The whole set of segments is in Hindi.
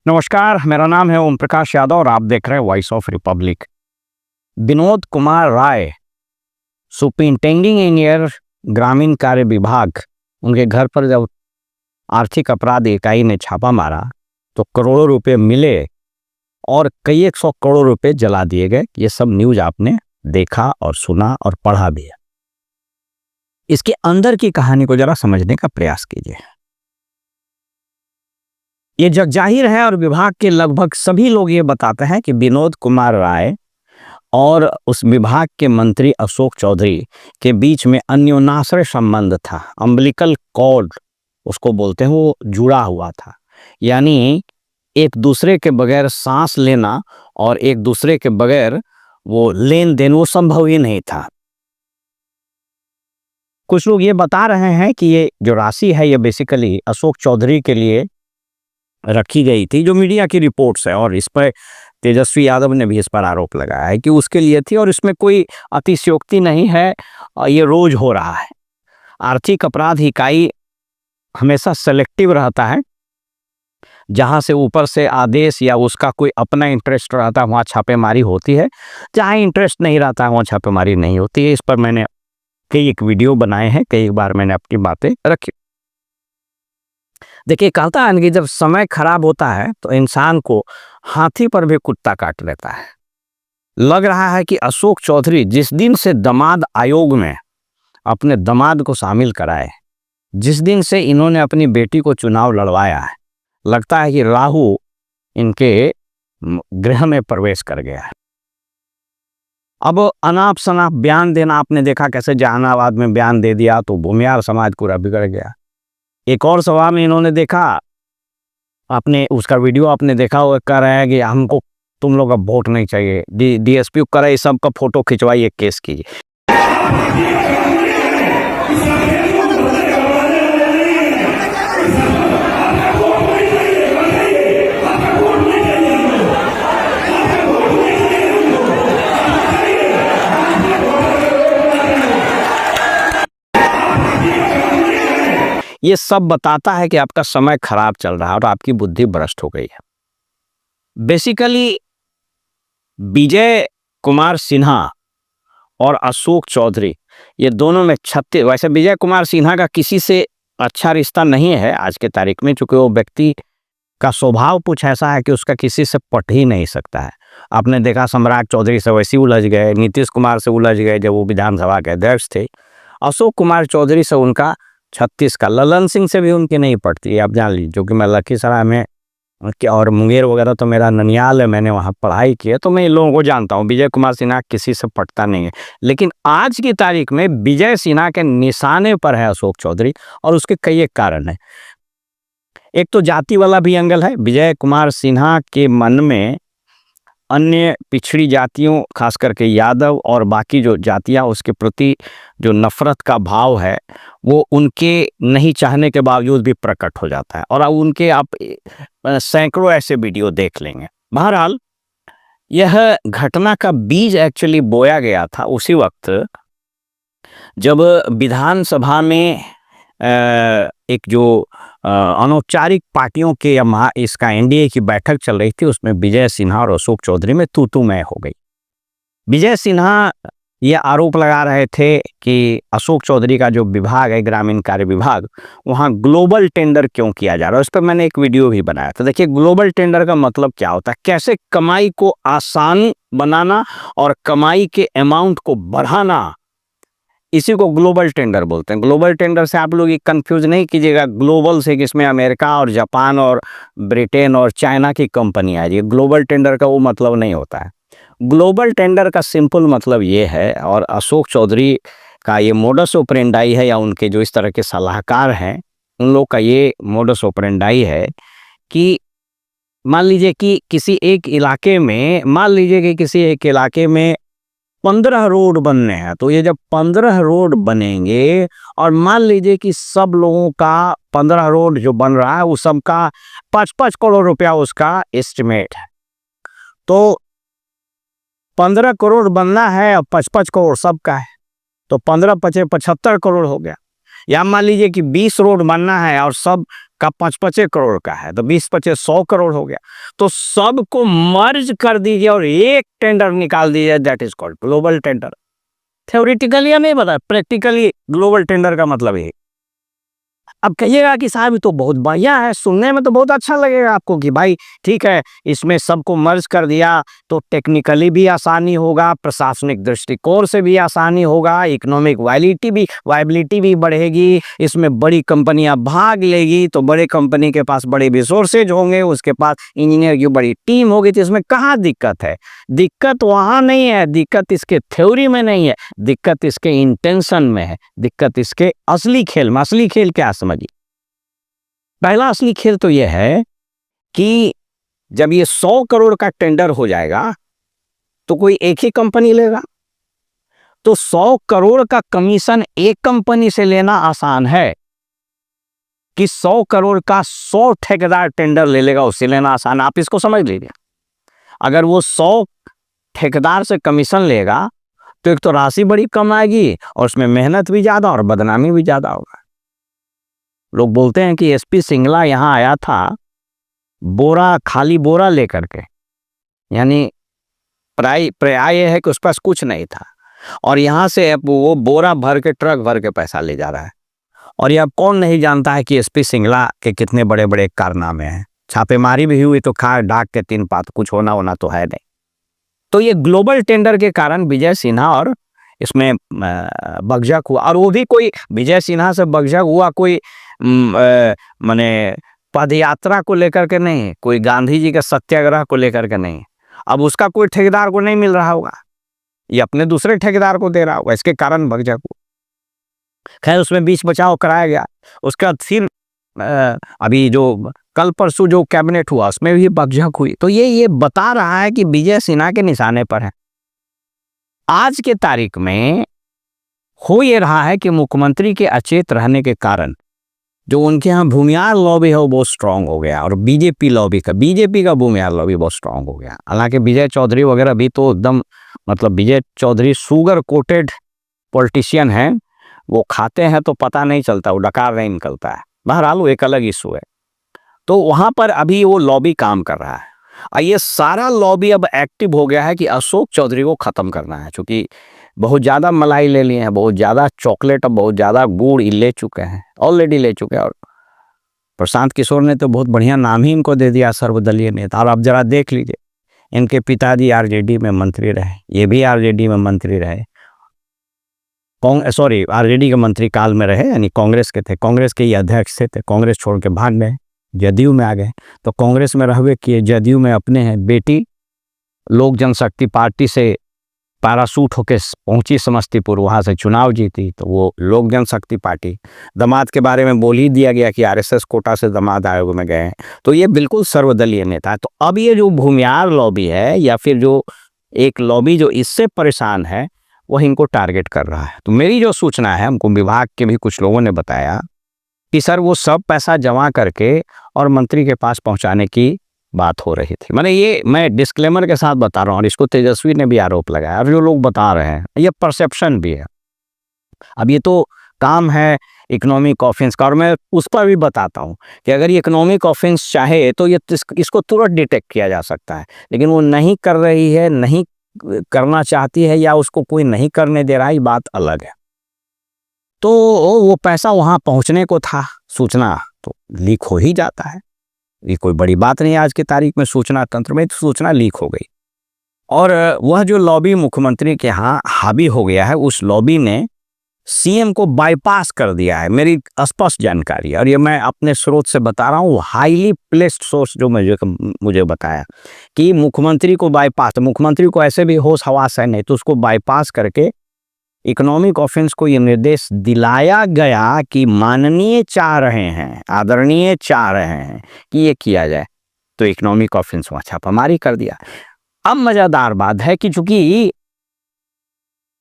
नमस्कार, मेरा नाम है ओम प्रकाश यादव और आप देख रहे हैं Voice of Republic. Vinod Kumar Rai, superintending engineer, ग्रामीण कार्य विभाग, उनके घर पर जब आर्थिक अपराध इकाई ने छापा मारा तो करोड़ों रुपए मिले और कई 100 करोड़ रुपए जला दिए गए। ये सब न्यूज आपने देखा और सुना और पढ़ा भी है। इसके अंदर की कहानी को जरा समझने का प्रयास कीजिए। ये जगजाहिर है और विभाग के लगभग सभी लोग ये बताते हैं कि विनोद कुमार राय और उस विभाग के मंत्री अशोक चौधरी के बीच में अन्योन्याश्रय संबंध था। अम्बिलिकल कॉर्ड उसको बोलते हैं, वो जुड़ा हुआ था। यानी एक दूसरे के बगैर सांस लेना और एक दूसरे के बगैर वो लेन देन वो संभव ही नहीं था। कुछ लोग ये बता रहे हैं कि ये जो राशि है ये बेसिकली अशोक चौधरी के लिए रखी गई थी, जो मीडिया की रिपोर्ट्स है, और इस पर तेजस्वी यादव ने भी इस पर आरोप लगाया है कि उसके लिए थी और इसमें कोई अतिशयोक्ति नहीं है। ये रोज हो रहा है। आर्थिक अपराध इकाई हमेशा सेलेक्टिव रहता है। जहां से ऊपर से आदेश या उसका कोई अपना इंटरेस्ट रहता है वहां छापेमारी होती है, जहां इंटरेस्ट नहीं रहता है वहां छापेमारी नहीं होती है। इस पर मैंने कई एक वीडियो बनाए हैं, कई बार मैंने अपनी बातें रखी। देखिए, कहता है कि जब समय खराब होता है तो इंसान को हाथी पर भी कुत्ता काट लेता है। लग रहा है कि अशोक चौधरी जिस दिन से दामाद आयोग में अपने दामाद को शामिल कराए, जिस दिन से इन्होंने अपनी बेटी को चुनाव लड़वाया है, लगता है कि राहु इनके गृह में प्रवेश कर गया है। अब अनाप शनाप बयान देना, आपने देखा कैसे जहानाबाद में बयान दे दिया तो भूमिहार समाज पूरा बिगड़ गया। एक और सभा में इन्होंने देखा, आपने उसका वीडियो आपने देखा, वो कह रहे हैं कि हमको तुम लोग अब वोट नहीं चाहिए, डीएसपी को करे सबका फोटो खिंचवाइए, केस कीजिए। ये सब बताता है कि आपका समय खराब चल रहा है और आपकी बुद्धि भ्रष्ट हो गई है। बेसिकली विजय कुमार सिन्हा और अशोक चौधरी, ये दोनों में 36, वैसे विजय कुमार सिन्हा का किसी से अच्छा रिश्ता नहीं है आज के तारीख में, क्योंकि वो व्यक्ति का स्वभाव कुछ ऐसा है कि उसका किसी से पट ही नहीं सकता है। आपने देखा सम्राट चौधरी से वैसे उलझ गए, नीतीश कुमार से उलझ गए जब वो विधानसभा के अध्यक्ष थे। अशोक कुमार चौधरी से उनका 36 का, ललन सिंह से भी उनकी नहीं पड़ती, आप जान लीजिए। जो कि मैं लखीसराय में और मुंगेर वगैरह तो मेरा ननियाल है, मैंने वहाँ पढ़ाई की है, तो मैं इन लोगों को जानता हूँ। विजय कुमार सिन्हा किसी से पटता नहीं है, लेकिन आज की तारीख में विजय सिन्हा के निशाने पर है अशोक चौधरी, और उसके कई एक कारण है। एक तो जाति वाला भी एंगल है। विजय कुमार सिन्हा के मन में अन्य पिछड़ी जातियों, खास करके यादव और बाकी जो जातियां, उसके प्रति जो नफरत का भाव है वो उनके नहीं चाहने के बावजूद भी प्रकट हो जाता है। और अब उनके आप सैकड़ों ऐसे वीडियो देख लेंगे। बहरहाल, यह घटना का बीज एक्चुअली बोया गया था उसी वक्त जब विधानसभा में एक जो अनौपचारिक पार्टियों के या इसका एनडीए की बैठक चल रही थी, उसमें विजय सिन्हा और अशोक चौधरी में तू मैं हो गई। विजय सिन्हा ये आरोप लगा रहे थे कि अशोक चौधरी का जो विभाग है, ग्रामीण कार्य विभाग, वहाँ ग्लोबल टेंडर क्यों किया जा रहा है। उस पर मैंने एक वीडियो भी बनाया था। देखिए, ग्लोबल टेंडर का मतलब क्या होता है, कैसे कमाई को आसान बनाना और कमाई के अमाउंट को बढ़ाना, इसी को ग्लोबल टेंडर बोलते हैं। ग्लोबल टेंडर से आप लोग ये कंफ्यूज नहीं कीजिएगा ग्लोबल से, कि इसमें अमेरिका और जापान और ब्रिटेन और चाइना की कंपनी आ रही है। ग्लोबल टेंडर का वो मतलब नहीं होता है। ग्लोबल टेंडर का सिंपल मतलब ये है, और अशोक चौधरी का ये मोडस ऑपरेंडाई है, या उनके जो इस तरह के सलाहकार हैं उन लोग का ये मोडस ऑपरेंडाई है कि मान लीजिए कि किसी एक इलाके में 15 रोड बनने हैं, तो ये जब 15 रोड बनेंगे और मान लीजिए कि सब लोगों का 15 रोड जो बन रहा है वो सबका 5-5 करोड़ रुपया उसका एस्टिमेट है, तो 15 करोड़ बनना है और 5-5 करोड़ सबका है, तो 15 × 5 = 75 करोड़ हो गया। या मान लीजिए कि 20 रोड बनना है और सब का 5-5 करोड़ का है, तो 20-25 100 करोड़ हो गया। तो सबको मर्ज कर दीजिए और एक टेंडर निकाल दीजिए, that is called global tender. Theoretically हमें पता, प्रैक्टिकली ग्लोबल टेंडर का मतलब ये। अब कहिएगा कि साहब ये तो बहुत बढ़िया है, सुनने में तो बहुत अच्छा लगेगा आपको कि भाई ठीक है, इसमें सबको मर्ज कर दिया तो टेक्निकली भी आसानी होगा, प्रशासनिक दृष्टिकोण से भी आसानी होगा, इकोनॉमिक वायबिलिटी भी बढ़ेगी, इसमें बड़ी कंपनियां भाग लेगी तो बड़े कंपनी के पास बड़े रिसोर्सेज होंगे, उसके पास इंजीनियर की बड़ी टीम होगी। तो इसमें कहाँ दिक्कत है? दिक्कत वहाँ नहीं है, दिक्कत इसके थ्योरी में नहीं है, दिक्कत इसके इंटेंशन में है, दिक्कत इसके असली खेल में। असली खेल क्या समझिए? पहला असली खेल तो यह है कि जब ये 100 करोड़ का टेंडर हो जाएगा तो कोई एक ही कंपनी लेगा, तो 100 करोड़ का कमीशन एक कंपनी से लेना आसान है कि 100 करोड़ का 100 ठेकेदार टेंडर ले लेगा उससे लेना आसान। आप इसको समझ लीजिए, अगर वो 100 ठेकेदार से कमीशन लेगा तो एक तो राशि बड़ी कम आएगी और उसमें मेहनत भी ज्यादा और बदनामी भी ज्यादा होगा। लोग बोलते हैं कि एसपी सिंगला यहाँ आया था खाली बोरा लेकर के, यानी प्राय यह है कि उस पास कुछ नहीं था और यहाँ से वो बोरा भर के, ट्रक भर के पैसा ले जा रहा है। और यह कौन नहीं जानता है कि एसपी सिंगला के कितने बड़े बड़े कारनामे हैं। छापेमारी भी हुई तो खा डाक के 3 पात, कुछ होना तो है नहीं। तो ये ग्लोबल टेंडर के कारण विजय सिन्हा और इसमें बकझक हुआ, और वो भी कोई विजय सिन्हा से बकझक हुआ कोई माने पदयात्रा को लेकर के नहीं, कोई गांधी जी के सत्याग्रह को लेकर के नहीं। अब उसका कोई ठेकेदार को नहीं मिल रहा होगा, ये अपने दूसरे ठेकेदार को दे रहा होगा, इसके कारण बकझक हुआ। खैर उसमें बीच बचाव कराया गया। उसके बाद फिर अभी जो कल परसों जो कैबिनेट हुआ उसमें भी बकझक हुई। तो ये बता रहा है कि विजय सिन्हा के निशाने पर है। आज के तारीख में हो ये रहा है कि मुख्यमंत्री के अचेत रहने के कारण जो उनके यहाँ भूमियार लॉबी है वो बहुत स्ट्रांग हो गया, और बीजेपी का भूमियार लॉबी बहुत स्ट्रांग हो गया। हालांकि विजय चौधरी वगैरह भी तो एकदम, मतलब विजय चौधरी शुगर कोटेड पॉलिटिशियन है, वो खाते हैं तो पता नहीं चलता, वो डकार नहीं निकलता है। बहरहाल वो एक अलग इशू है। तो वहां पर अभी वो लॉबी काम कर रहा है और ये सारा लॉबी अब एक्टिव हो गया है कि अशोक चौधरी को खत्म करना है, क्योंकि बहुत ज़्यादा मलाई ले लिए हैं, बहुत ज़्यादा चॉकलेट और बहुत ज़्यादा गुड़ ले चुके हैं, ऑलरेडी ले चुके हैं। और प्रशांत किशोर ने तो बहुत बढ़िया नाम ही इनको दे दिया, सर्वदलीय नेता। और अब जरा देख लीजिए, इनके पिताजी आरजेडी में मंत्री रहे, ये भी आरजेडी में मंत्री रहे, आरजेडी के मंत्री काल में रहे, यानी कांग्रेस के थे, कांग्रेस के ही अध्यक्ष थे, कांग्रेस छोड़ के भाग गए, जदयू में आ गए। तो कांग्रेस में रहवे किए, जदयू में अपने हैं बेटी लोक जनशक्ति पार्टी से पैरासूट होके पहुंची समस्तीपुर, वहां से चुनाव जीती, तो वो लोक जनशक्ति पार्टी। दामाद के बारे में बोल ही दिया गया कि आरएसएस कोटा से दामाद आयोग में गए हैं, तो ये बिल्कुल सर्वदलीय नेता है। तो अब ये जो भूमियार लॉबी है या फिर जो एक लॉबी जो इससे परेशान है, वह इनको टारगेट कर रहा है। तो मेरी जो सूचना है, हमको विभाग के भी कुछ लोगों ने बताया कि सर वो सब पैसा जमा करके और मंत्री के पास पहुंचाने की बात हो रही थी। मैंने ये मैं डिस्क्लेमर के साथ बता रहा हूँ, और इसको तेजस्वी ने भी आरोप लगाया, और जो लोग बता रहे हैं ये परसेप्शन भी है। अब ये तो काम है इकोनॉमिक ऑफेंस का, और मैं उस पर भी बताता हूँ कि अगर ये इकोनॉमिक ऑफेंस चाहे तो ये इसको तुरंत डिटेक्ट किया जा सकता है, लेकिन वो नहीं कर रही है, नहीं करना चाहती है, या उसको कोई नहीं करने दे रहा है, ये बात अलग है। तो वो पैसा वहां पहुंचने को था, सूचना तो लीक हो ही जाता है, ये कोई बड़ी बात नहीं। आज की तारीख में सूचना तंत्र में तो सूचना लीक हो गई, और वह जो लॉबी मुख्यमंत्री के यहाँ हावी हो गया है, उस लॉबी ने सीएम को बाईपास कर दिया है। मेरी स्पष्ट जानकारी है, और ये मैं अपने स्रोत से बता रहा हूँ, हाईली प्लेस्ड सोर्स जो मुझे बताया कि मुख्यमंत्री को बाईपास, मुख्यमंत्री को ऐसे भी होश हवास है नहीं, तो उसको बाईपास करके इकोनॉमिक ऑफेंस को ये निर्देश दिलाया गया कि माननीय चाह रहे हैं, आदरणीय चाह रहे हैं कि ये किया जाए, तो इकोनॉमिक ऑफेंस वहां छापामारी कर दिया। अब मजेदार बात है कि चूंकि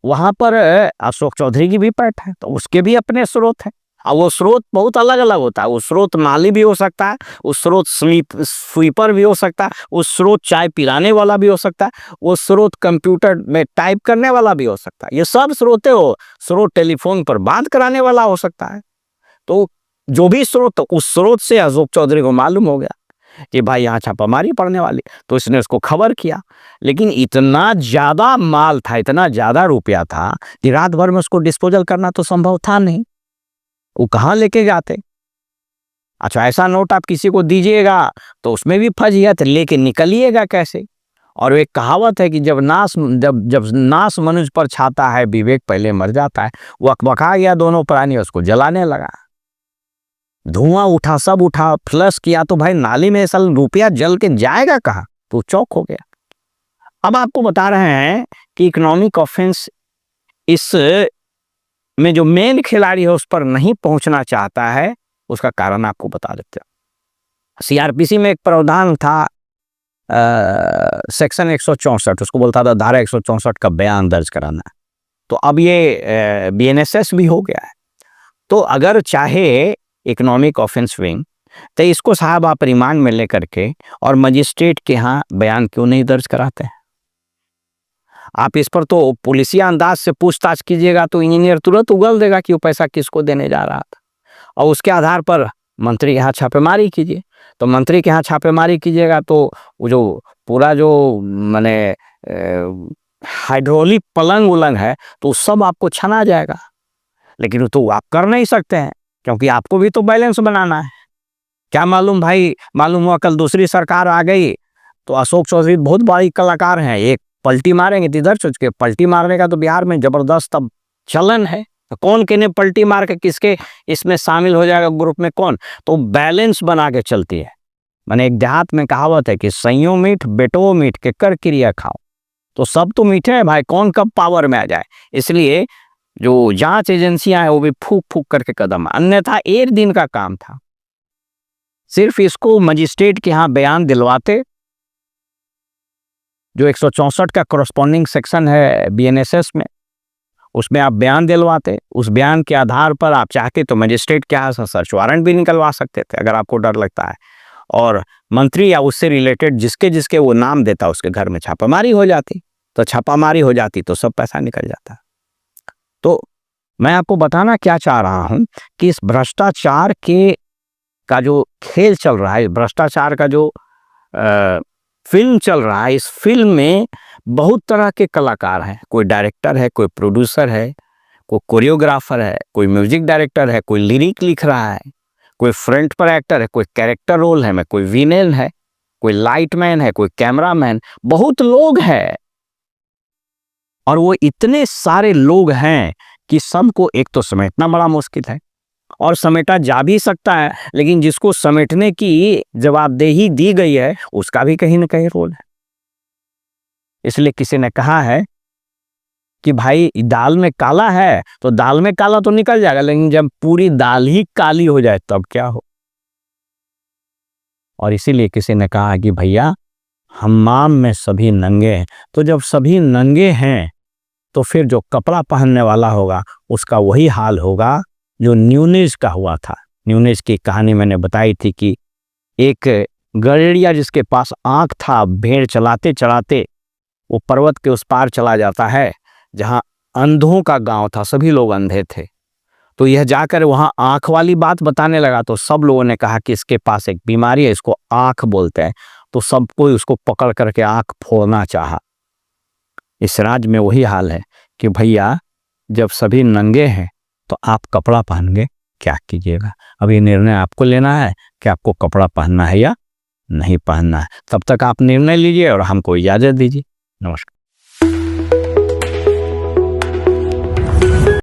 वहां पर अशोक चौधरी की भी पैठ है, तो उसके भी अपने स्रोत हैं, और वो स्रोत बहुत अलग अलग होता है। वो स्रोत माली भी हो सकता है, उस स्रोत स्वीपर भी हो सकता है, उस स्रोत चाय पिलाने वाला भी हो सकता है, वो स्रोत कंप्यूटर में टाइप करने वाला भी हो सकता है। ये सब स्रोत टेलीफोन पर बात कराने वाला हो सकता है। तो जो भी स्रोत, उस स्रोत से अशोक चौधरी को मालूम हो गया कि भाई यहाँ छापामारी पड़ने वाली, तो इसने उसको खबर किया। लेकिन इतना ज़्यादा माल था, इतना ज़्यादा रुपया था कि रात भर में उसको डिस्पोजल करना तो संभव था नहीं। वो कहाँ लेके जाते? अच्छा, ऐसा नोट आप किसी को दीजिएगा तो उसमें भी फजीहत, लेके निकलिएगा कैसे? और एक कहावत है कि जब नाश मनुष्य पर छाता है, विवेक पहले मर जाता है। वो अकबका गया दोनों प्राणी, उसको जलाने लगा। धुआं उठा, सब उठा, फ्लश किया तो भाई नाली में साल रुपया जल के जाएगा कहाँ? तो चौक हो गया। अब आपको बता रहे हैं कि इकोनॉमिक ऑफेंस इस में जो मेन खिलाड़ी है उस पर नहीं पहुंचना चाहता है, उसका कारण आपको बता देते हैं। सीआरपीसी में एक प्रावधान था सेक्शन 164, उसको बोलता था धारा 164 का बयान दर्ज कराना। तो अब ये बीएनएसएस भी हो गया है। तो अगर चाहे इकोनॉमिक ऑफेंस विंग, तो इसको साहब आप रिमांड में लेकर के और मजिस्ट्रेट के यहाँ बयान क्यों नहीं दर्ज कराते हैं? आप इस पर तो पुलिसिया अंदाज से पूछताछ कीजिएगा तो इंजीनियर तुरंत उगल देगा कि वो पैसा किसको देने जा रहा था, और उसके आधार पर मंत्री के यहाँ छापेमारी कीजिए। तो मंत्री के यहाँ छापेमारी कीजिएगा तो वो जो पूरा जो माने हाइड्रोलिक पलंग उलंग है तो सब आपको छना जाएगा। लेकिन वो तो आप कर नहीं सकते हैं, क्योंकि आपको भी तो बैलेंस बनाना है। क्या मालूम भाई, मालूम हुआ कल दूसरी सरकार आ गई तो अशोक चौधरी बहुत बड़ी कलाकार हैं, एक पलटी मारेंगे तो इधर सोच के, पलटी मारने का तो बिहार में जबरदस्त अब चलन है। तो कौन किन्हें पलटी मार के किसके इसमें शामिल हो जाएगा ग्रुप में कौन? तो बैलेंस बना के चलती है। मैंने एक देहात में कहावत है कि सइयों मीठ बेटो मीठ के कर क्रिया खाओ। तो सब तो मीठे हैं भाई, कौन कब पावर में आ जाए। इसलिए जो जांच एजेंसियां हैं वो भी फूक फूक करके कदम, अन्यथा एक दिन का काम था। सिर्फ इसको मजिस्ट्रेट के यहाँ बयान दिलवाते, जो 164 का करस्पॉन्डिंग सेक्शन है बीएनएसएस में, उसमें आप बयान दिलवाते। उस बयान के आधार पर आप चाहते तो मजिस्ट्रेट के यहाँ सर्च वारंट भी निकलवा सकते थे अगर आपको डर लगता है, और मंत्री या उससे रिलेटेड जिसके जिसके वो नाम देता उसके घर में छापामारी हो जाती। तो छापामारी हो जाती तो सब पैसा निकल जाता। तो मैं आपको बताना क्या चाह रहा हूं कि इस भ्रष्टाचार का जो खेल चल रहा है, भ्रष्टाचार का जो फिल्म चल रहा है, इस फिल्म में बहुत तरह के कलाकार हैं। कोई डायरेक्टर है, कोई प्रोड्यूसर है, कोई कोरियोग्राफर है, कोई म्यूजिक डायरेक्टर है, कोई लिरिक लिख रहा है, कोई फ्रंट पर एक्टर है, कोई कैरेक्टर रोल है में, कोई विलेन है, कोई लाइटमैन है, कोई कैमरामैन, बहुत लोग हैं। और वो इतने सारे लोग हैं कि सबको एक तो समेटना बड़ा मुश्किल है, और समेटा जा भी सकता है, लेकिन जिसको समेटने की जवाबदेही दी गई है उसका भी कहीं ना कहीं रोल है। इसलिए किसी ने कहा है कि भाई दाल में काला है तो दाल में काला तो निकल जाएगा, लेकिन जब पूरी दाल ही काली हो जाए तब क्या हो। और इसीलिए किसी ने कहा कि भैया हम्माम में सभी नंगे हैं। तो जब सभी नंगे हैं तो फिर जो कपड़ा पहनने वाला होगा उसका वही हाल होगा जो न्यूनेज का हुआ था। न्यूनेज की कहानी मैंने बताई थी कि एक गड़ेड़िया जिसके पास आंख था, भेड़ चलाते चलाते वो पर्वत के उस पार चला जाता है जहां अंधों का गांव था, सभी लोग अंधे थे। तो यह जाकर वहां आंख वाली बात बताने लगा तो सब लोगों ने कहा कि इसके पास एक बीमारी है, इसको आंख बोलते हैं। तो सब कोई उसको पकड़ करके आंख फोड़ना चाहा। इस राज्य में वही हाल है कि भैया जब सभी नंगे हैं तो आप कपड़ा पहन के क्या कीजिएगा। अब ये निर्णय आपको लेना है कि आपको कपड़ा पहनना है या नहीं पहनना है। तब तक आप निर्णय लीजिए और हमको इजाजत दीजिए। नमस्कार।